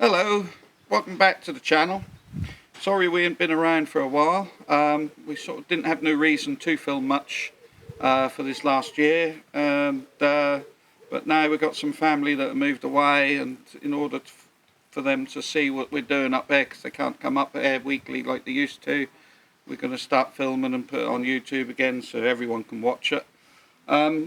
Hello, welcome back to the channel. Sorry we ain't been around for a while. We sort of didn't have no reason to film much for this last year, and but now we've got some family that have moved away, and in order for them to see what we're doing up there, because they can't come up here weekly like they used to, we're going to start filming and put it on YouTube again so everyone can watch it.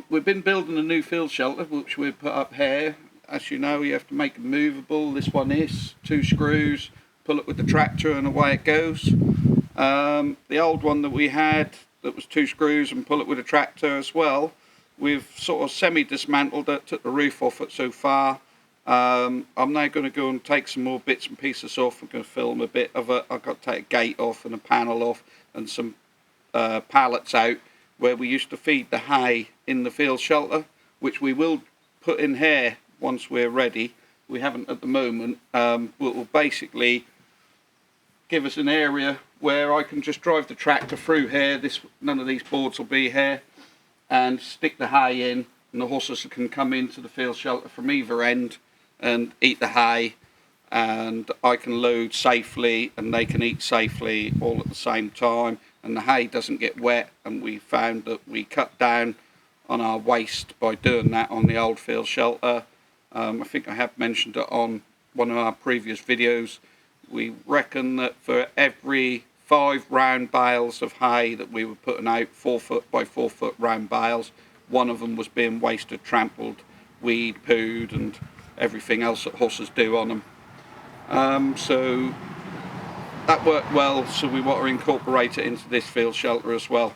We've been building a new field shelter which we've put up here. As you know, you have to make it movable. This one is 2 screws, pull it with the tractor and away it goes. The old one that we had that was 2 screws and pull it with a tractor as well, we've sort of semi-dismantled it, took the roof off it so far. I'm now going to go and take some more bits and pieces off. I'm going to film a bit of it. I've got to take a gate off and a panel off and some pallets out where we used to feed the hay in the field shelter, which we will put in here once we're ready. We haven't at the moment. Will basically give us an area where I can just drive the tractor through here. None of these boards will be here, and stick the hay in, and the horses can come into the field shelter from either end and eat the hay, and I can load safely and they can eat safely all at the same time, and the hay doesn't get wet. And we found that we cut down on our waste by doing that on the old field shelter. I think I have mentioned it on one of our previous videos. We reckon that for every 5 round bales of hay that we were putting out, 4 foot by 4 foot round bales, one of them was being wasted, trampled, weed, pooed and everything else that horses do on them. So that worked well, so we want to incorporate it into this field shelter as well.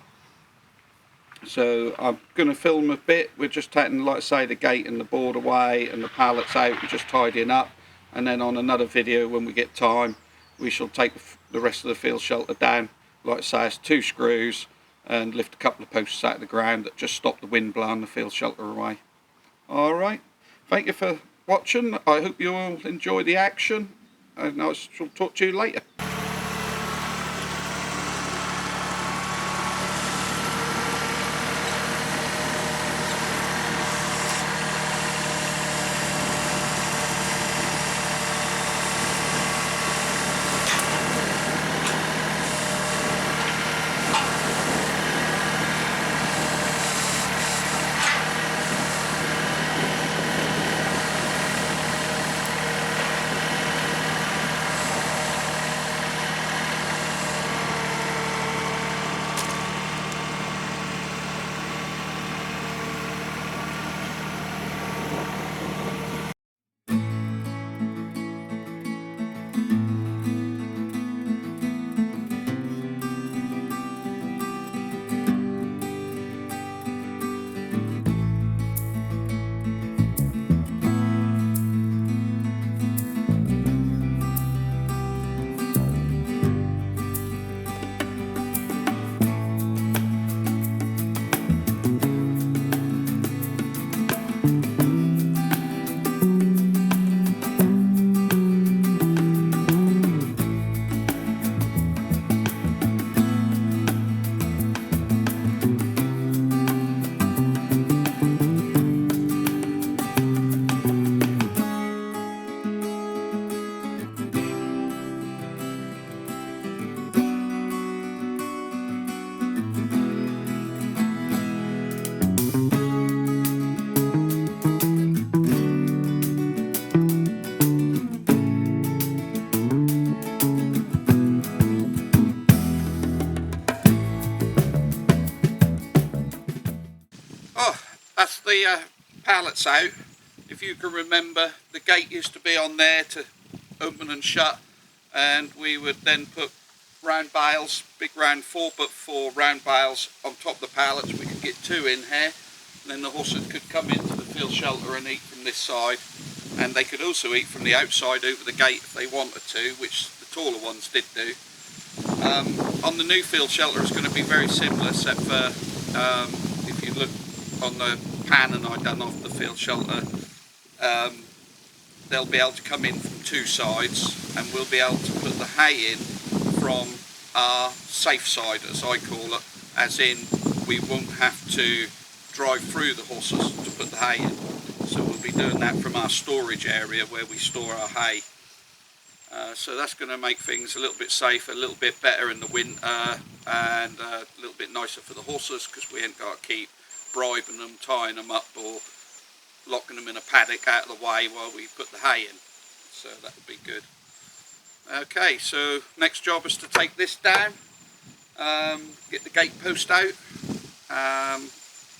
So I'm going to film a bit. We're just taking, like I say, the gate and the board away and the pallets out and just tidying up, and then on another video when we get time we shall take the rest of the field shelter down. Like I say, it's 2 screws and lift a couple of posts out of the ground that just stop the wind blowing the field shelter away. Alright, thank you for watching. I hope you all enjoy the action, and I shall talk to you later. That's the pallets out. If you can remember, the gate used to be on there to open and shut, and we would then put round bales, big round 4x4 round bales on top of the pallets. We could get 2 in here, and then the horses could come into the field shelter and eat from this side, and they could also eat from the outside over the gate if they wanted to, which the taller ones did do. On the new field shelter it's going to be very similar, except for if you look on the pan and I done off the field shelter, they'll be able to come in from 2 sides, and we'll be able to put the hay in from our safe side, as I call it, as in we won't have to drive through the horses to put the hay in. So we'll be doing that from our storage area where we store our hay. So that's going to make things a little bit safer, a little bit better in the winter, and a little bit nicer for the horses, because we ain't got to keep bribing them, tying them up, or locking them in a paddock out of the way while we put the hay in. So that would be good. Okay, so next job is to take this down, get the gate post out,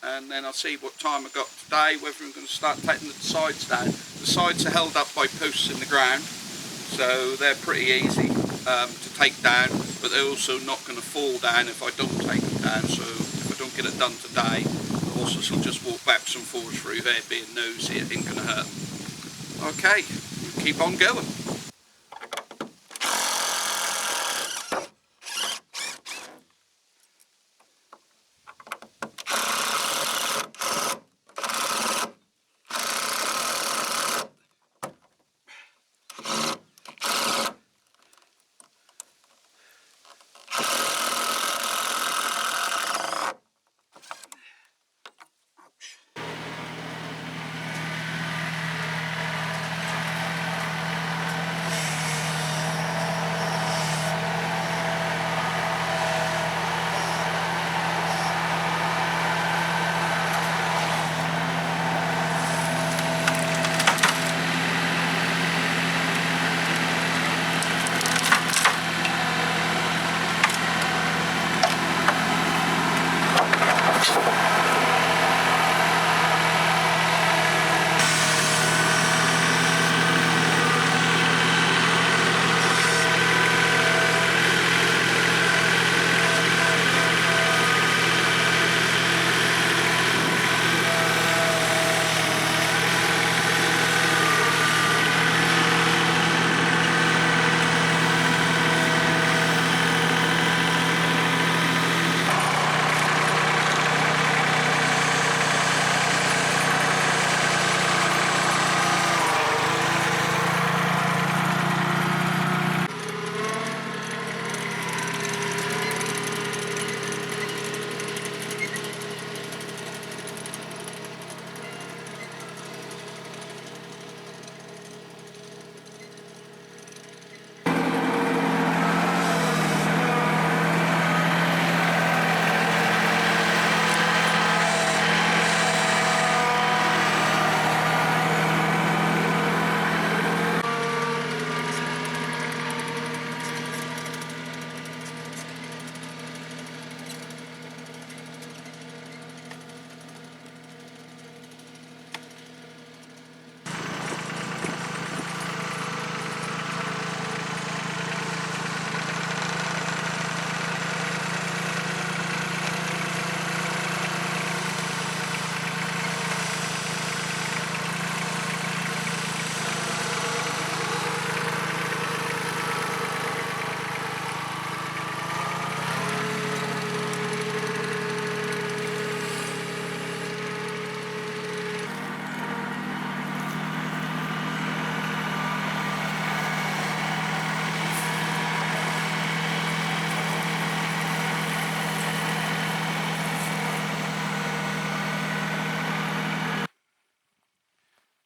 and then I'll see what time I've got today, whether I'm going to start taking the sides down. The sides are held up by posts in the ground, so they're pretty easy to take down, but they're also not going to fall down if I don't take them down. So if I don't get it done today, the horses will just walk backwards and forwards through there being nosy. It ain't going to hurt them. Okay, keep on going.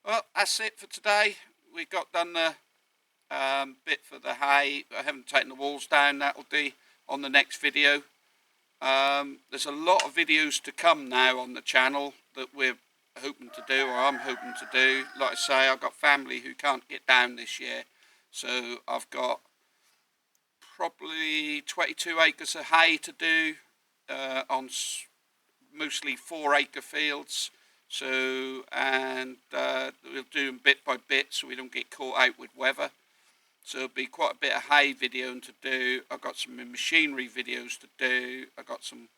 Well, that's it for today. We got done the bit for the hay. I haven't taken the walls down. That'll be on the next video. There's a lot of videos to come now on the channel that we're hoping to do, or I'm hoping to do. Like I say, I've got family who can't get down this year, so I've got probably 22 acres of hay to do on mostly 4-acre fields. So, and we'll do them bit by bit so we don't get caught out with weather. So it'll be quite a bit of hay video to do. I've got some machinery videos to do. I've got some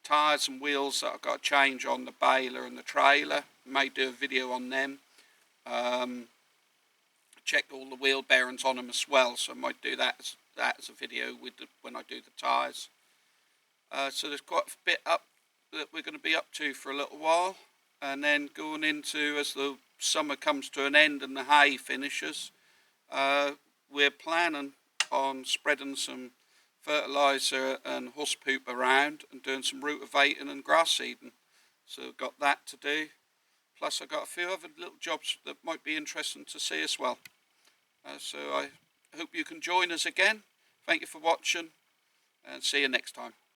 tyres and wheels that I've got to change on the baler and the trailer. May do a video on them. Check all the wheel bearings on them as well, so I might do that as a video with when I do the tyres. So there's quite a bit up that we're going to be up to for a little while. And then going into, as the summer comes to an end and the hay finishes, we're planning on spreading some fertiliser and horse poop around and doing some rotavating and grass seeding. So I've got that to do. Plus I've got a few other little jobs that might be interesting to see as well. So I hope you can join us again. Thank you for watching, and see you next time.